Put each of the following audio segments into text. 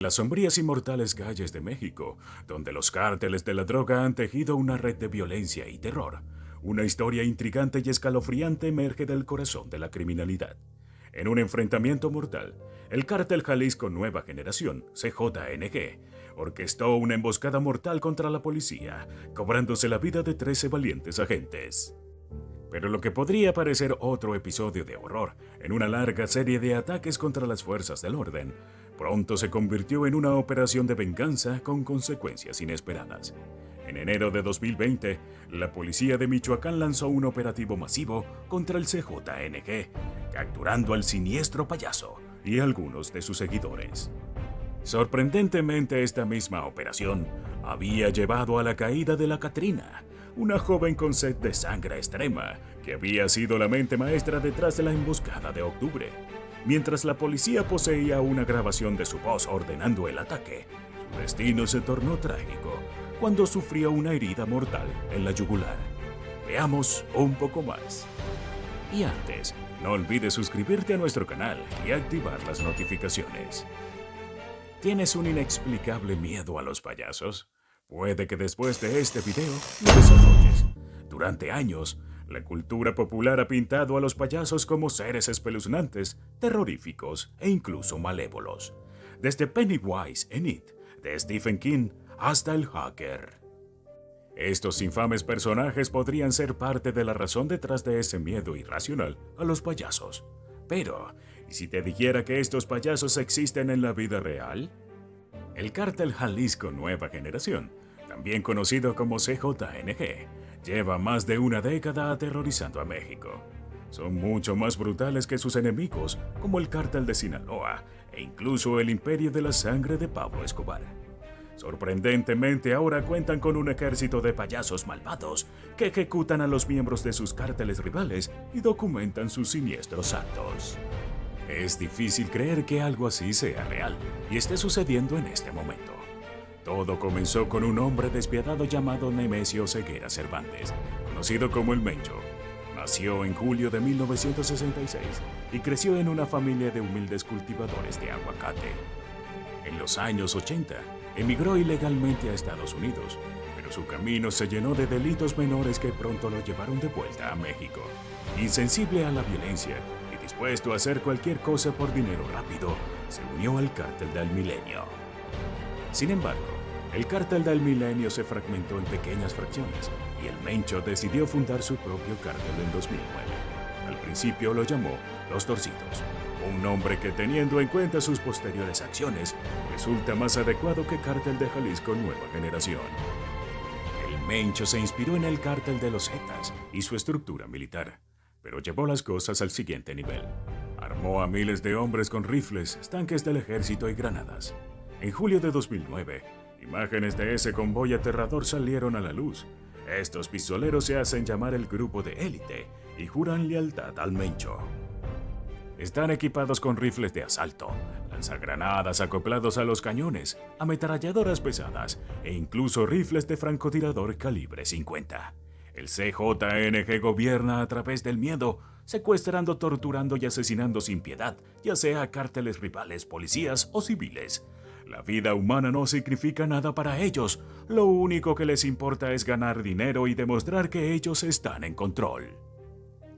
Las sombrías y mortales calles de México, donde los cárteles de la droga han tejido una red de violencia y terror. Una historia intrigante y escalofriante emerge del corazón de la criminalidad. En un enfrentamiento mortal, el cártel Jalisco Nueva Generación, CJNG, orquestó una emboscada mortal contra la policía, cobrándose la vida de 13 valientes agentes. Pero lo que podría parecer otro episodio de horror en una larga serie de ataques contra las fuerzas del orden, pronto se convirtió en una operación de venganza con consecuencias inesperadas. En enero de 2020, la policía de Michoacán lanzó un operativo masivo contra el CJNG, capturando al siniestro payaso y algunos de sus seguidores. Sorprendentemente, esta misma operación había llevado a la caída de la Catrina, una joven con sed de sangre extrema que había sido la mente maestra detrás de la emboscada de octubre. Mientras la policía poseía una grabación de su voz ordenando el ataque, su destino se tornó trágico cuando sufrió una herida mortal en la yugular. Veamos un poco más. Y antes, no olvides suscribirte a nuestro canal y activar las notificaciones. ¿Tienes un inexplicable miedo a los payasos? Puede que después de este video lo desarrolles. Durante años, la cultura popular ha pintado a los payasos como seres espeluznantes, terroríficos e incluso malévolos. Desde Pennywise en It, de Stephen King, hasta el Hacker. Estos infames personajes podrían ser parte de la razón detrás de ese miedo irracional a los payasos. Pero, ¿y si te dijera que estos payasos existen en la vida real? El cártel Jalisco Nueva Generación, también conocido como CJNG, lleva más de una década aterrorizando a México. Son mucho más brutales que sus enemigos, como el cártel de Sinaloa e incluso el imperio de la sangre de Pablo Escobar. Sorprendentemente, ahora cuentan con un ejército de payasos malvados que ejecutan a los miembros de sus cárteles rivales y documentan sus siniestros actos. Es difícil creer que algo así sea real y esté sucediendo en este momento. Todo comenzó con un hombre despiadado llamado Nemesio Ceguera Cervantes, conocido como el Mencho. Nació en julio de 1966 y creció en una familia de humildes cultivadores de aguacate. En los años 80, emigró ilegalmente a Estados Unidos, pero su camino se llenó de delitos menores que pronto lo llevaron de vuelta a México. Insensible a la violencia y dispuesto a hacer cualquier cosa por dinero rápido, se unió al cártel del Milenio. Sin embargo, el cártel del Milenio se fragmentó en pequeñas fracciones y el Mencho decidió fundar su propio cártel en 2009. Al principio lo llamó Los Torcidos, un nombre que, teniendo en cuenta sus posteriores acciones, resulta más adecuado que Cártel de Jalisco Nueva Generación. El Mencho se inspiró en el cártel de los Zetas y su estructura militar, pero llevó las cosas al siguiente nivel. Armó a miles de hombres con rifles, tanques del ejército y granadas. En julio de 2009, imágenes de ese convoy aterrador salieron a la luz. Estos pistoleros se hacen llamar el grupo de élite y juran lealtad al Mencho. Están equipados con rifles de asalto, lanzagranadas acoplados a los cañones, ametralladoras pesadas e incluso rifles de francotirador calibre 50. El CJNG gobierna a través del miedo, secuestrando, torturando y asesinando sin piedad, ya sea a cárteles rivales, policías o civiles. La vida humana no significa nada para ellos. Lo único que les importa es ganar dinero y demostrar que ellos están en control.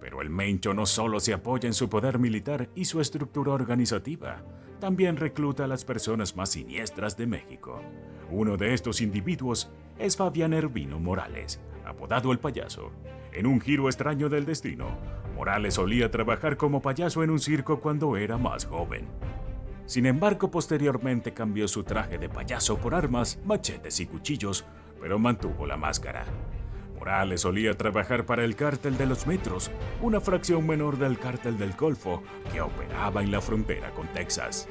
Pero el Mencho no solo se apoya en su poder militar y su estructura organizativa, también recluta a las personas más siniestras de México. Uno de estos individuos es Fabián Ervino Morales, apodado el Payaso. En un giro extraño del destino, Morales solía trabajar como payaso en un circo cuando era más joven. Sin embargo, posteriormente cambió su traje de payaso por armas, machetes y cuchillos, pero mantuvo la máscara. Morales solía trabajar para el Cártel de los Metros, una fracción menor del Cártel del Golfo que operaba en la frontera con Texas.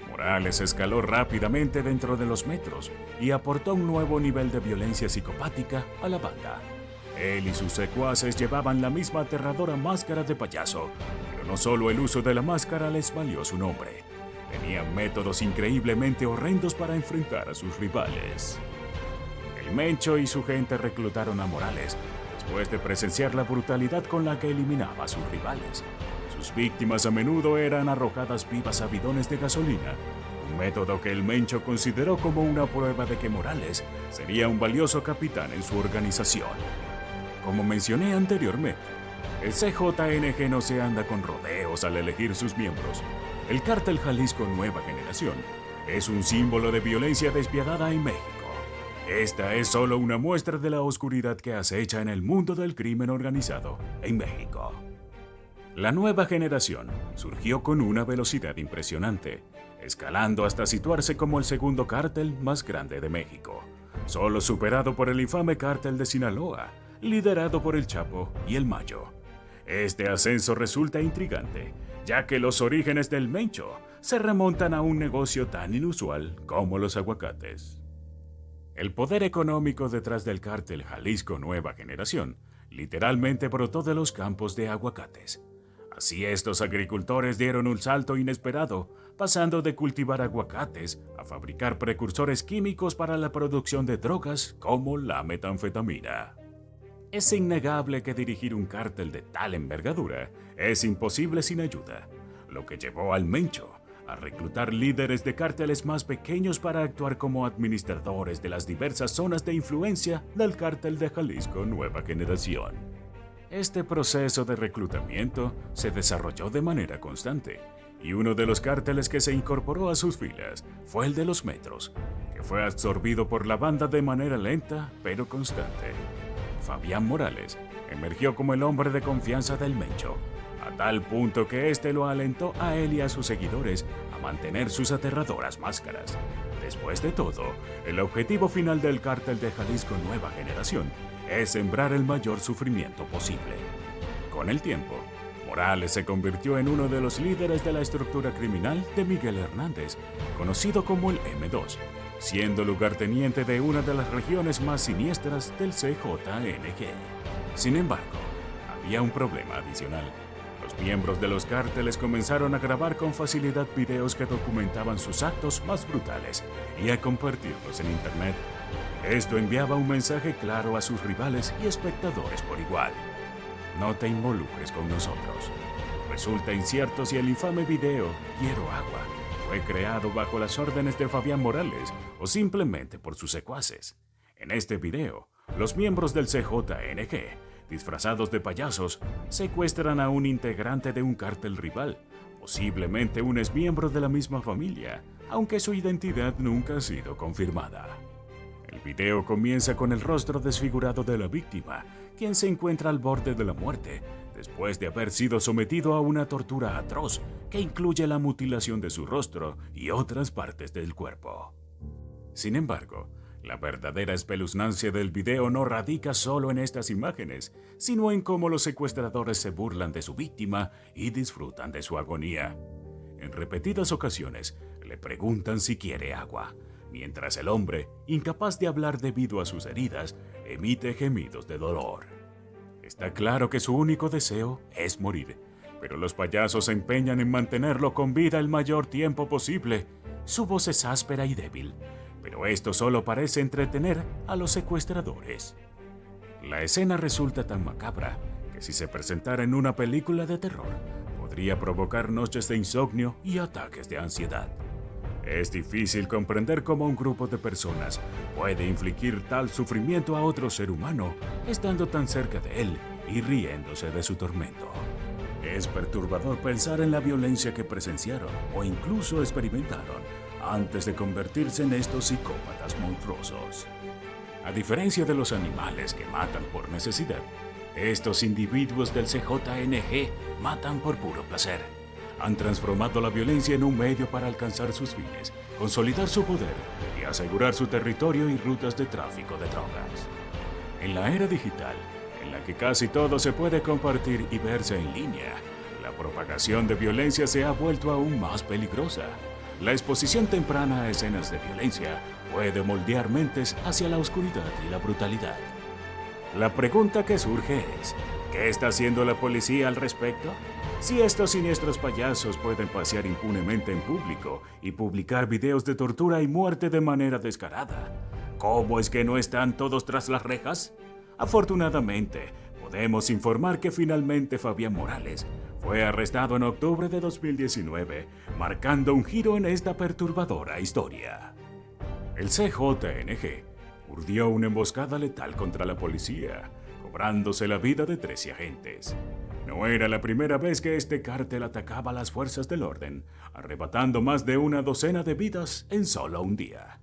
Morales escaló rápidamente dentro de los Metros y aportó un nuevo nivel de violencia psicopática a la banda. Él y sus secuaces llevaban la misma aterradora máscara de payaso, pero no solo el uso de la máscara les valió su nombre. Tenían métodos increíblemente horrendos para enfrentar a sus rivales. El Mencho y su gente reclutaron a Morales después de presenciar la brutalidad con la que eliminaba a sus rivales. Sus víctimas a menudo eran arrojadas vivas a bidones de gasolina, un método que el Mencho consideró como una prueba de que Morales sería un valioso capitán en su organización. Como mencioné anteriormente, el CJNG no se anda con rodeos al elegir sus miembros. El Cártel Jalisco Nueva Generación es un símbolo de violencia despiadada en México. Esta es solo una muestra de la oscuridad que acecha en el mundo del crimen organizado en México. La nueva generación surgió con una velocidad impresionante, escalando hasta situarse como el segundo cártel más grande de México, solo superado por el infame cártel de Sinaloa, liderado por el Chapo y el Mayo. Este ascenso resulta intrigante, ya que los orígenes del Mencho se remontan a un negocio tan inusual como los aguacates. El poder económico detrás del cártel Jalisco Nueva Generación literalmente brotó de los campos de aguacates. Así estos agricultores dieron un salto inesperado, pasando de cultivar aguacates a fabricar precursores químicos para la producción de drogas como la metanfetamina. Es innegable que dirigir un cártel de tal envergadura es imposible sin ayuda, lo que llevó al Mencho a reclutar líderes de cárteles más pequeños para actuar como administradores de las diversas zonas de influencia del cártel de Jalisco Nueva Generación. Este proceso de reclutamiento se desarrolló de manera constante, y uno de los cárteles que se incorporó a sus filas fue el de los Metros, que fue absorbido por la banda de manera lenta pero constante. Fabián Morales emergió como el hombre de confianza del Mencho, a tal punto que este lo alentó a él y a sus seguidores a mantener sus aterradoras máscaras. Después de todo, el objetivo final del cártel de Jalisco Nueva Generación es sembrar el mayor sufrimiento posible. Con el tiempo, Morales se convirtió en uno de los líderes de la estructura criminal de Miguel Hernández, conocido como el M2, siendo lugarteniente de una de las regiones más siniestras del CJNG. Sin embargo, había un problema adicional. Los miembros de los cárteles comenzaron a grabar con facilidad videos que documentaban sus actos más brutales y a compartirlos en Internet. Esto enviaba un mensaje claro a sus rivales y espectadores por igual: no te involucres con nosotros. Resulta incierto si el infame video Quiero Agua fue creado bajo las órdenes de Fabián Morales o simplemente por sus secuaces. En este video, los miembros del CJNG, disfrazados de payasos, secuestran a un integrante de un cártel rival, posiblemente un exmiembro de la misma familia, aunque su identidad nunca ha sido confirmada. El video comienza con el rostro desfigurado de la víctima, quien se encuentra al borde de la muerte, después de haber sido sometido a una tortura atroz que incluye la mutilación de su rostro y otras partes del cuerpo. Sin embargo, la verdadera espeluznancia del video no radica solo en estas imágenes, sino en cómo los secuestradores se burlan de su víctima y disfrutan de su agonía. En repetidas ocasiones, le preguntan si quiere agua, mientras el hombre, incapaz de hablar debido a sus heridas, emite gemidos de dolor. Está claro que su único deseo es morir, pero los payasos se empeñan en mantenerlo con vida el mayor tiempo posible. Su voz es áspera y débil, pero esto solo parece entretener a los secuestradores. La escena resulta tan macabra que si se presentara en una película de terror, podría provocar noches de insomnio y ataques de ansiedad. Es difícil comprender cómo un grupo de personas puede infligir tal sufrimiento a otro ser humano estando tan cerca de él y riéndose de su tormento. Es perturbador pensar en la violencia que presenciaron o incluso experimentaron antes de convertirse en estos psicópatas monstruosos. A diferencia de los animales que matan por necesidad, estos individuos del CJNG matan por puro placer. Han transformado la violencia en un medio para alcanzar sus fines, consolidar su poder y asegurar su territorio y rutas de tráfico de drogas. En la era digital, en la que casi todo se puede compartir y verse en línea, la propagación de violencia se ha vuelto aún más peligrosa. La exposición temprana a escenas de violencia puede moldear mentes hacia la oscuridad y la brutalidad. La pregunta que surge es: ¿qué está haciendo la policía al respecto? Si estos siniestros payasos pueden pasear impunemente en público y publicar videos de tortura y muerte de manera descarada, ¿cómo es que no están todos tras las rejas? Afortunadamente, podemos informar que finalmente Fabián Morales fue arrestado en octubre de 2019, marcando un giro en esta perturbadora historia. El CJNG urdió una emboscada letal contra la policía, cobrándose la vida de 13 agentes. No era la primera vez que este cártel atacaba a las fuerzas del orden, arrebatando más de una docena de vidas en solo un día.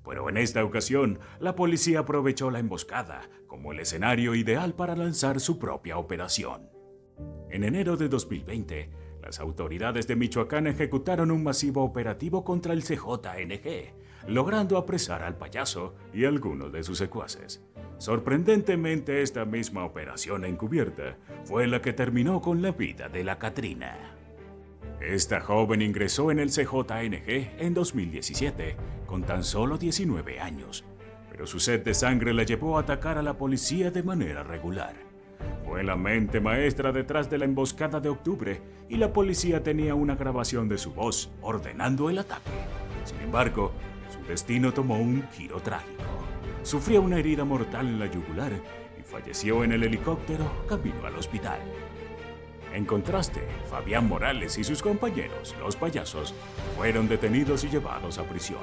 Pero en esta ocasión, la policía aprovechó la emboscada como el escenario ideal para lanzar su propia operación. En enero de 2020, las autoridades de Michoacán ejecutaron un masivo operativo contra el CJNG, logrando apresar al payaso y algunos de sus secuaces. Sorprendentemente, esta misma operación encubierta fue la que terminó con la vida de la Catrina. Esta joven ingresó en el CJNG en 2017, con tan solo 19 años, pero su sed de sangre la llevó a atacar a la policía de manera regular. Fue la mente maestra detrás de la emboscada de octubre y la policía tenía una grabación de su voz ordenando el ataque. Sin embargo, su destino tomó un giro trágico. Sufrió una herida mortal en la yugular y falleció en el helicóptero camino al hospital. En contraste, Fabián Morales y sus compañeros, los payasos, fueron detenidos y llevados a prisión.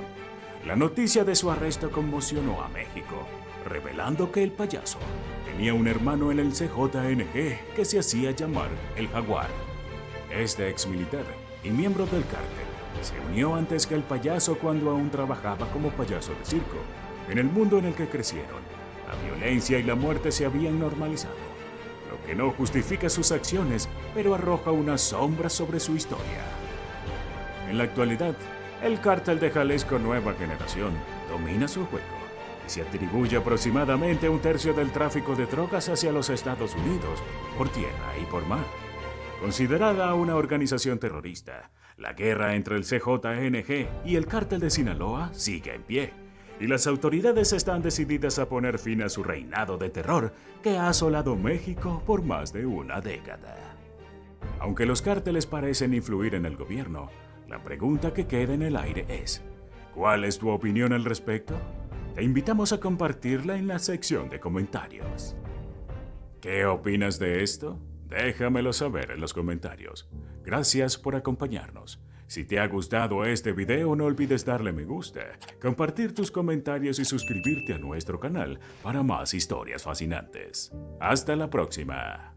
La noticia de su arresto conmocionó a México, revelando que el payaso tenía un hermano en el CJNG que se hacía llamar el Jaguar. Este exmilitar y miembro del cártel se unió antes que el payaso cuando aún trabajaba como payaso de circo. En el mundo en el que crecieron, la violencia y la muerte se habían normalizado, lo que no justifica sus acciones, pero arroja una sombra sobre su historia. En la actualidad, el cártel de Jalisco Nueva Generación domina su juego y se atribuye aproximadamente un tercio del tráfico de drogas hacia los Estados Unidos, por tierra y por mar. Considerada una organización terrorista, la guerra entre el CJNG y el cártel de Sinaloa sigue en pie, y las autoridades están decididas a poner fin a su reinado de terror que ha asolado México por más de una década. Aunque los cárteles parecen influir en el gobierno, la pregunta que queda en el aire es: ¿cuál es tu opinión al respecto? Te invitamos a compartirla en la sección de comentarios. ¿Qué opinas de esto? Déjamelo saber en los comentarios. Gracias por acompañarnos. Si te ha gustado este video, no olvides darle me gusta, compartir tus comentarios y suscribirte a nuestro canal para más historias fascinantes. Hasta la próxima.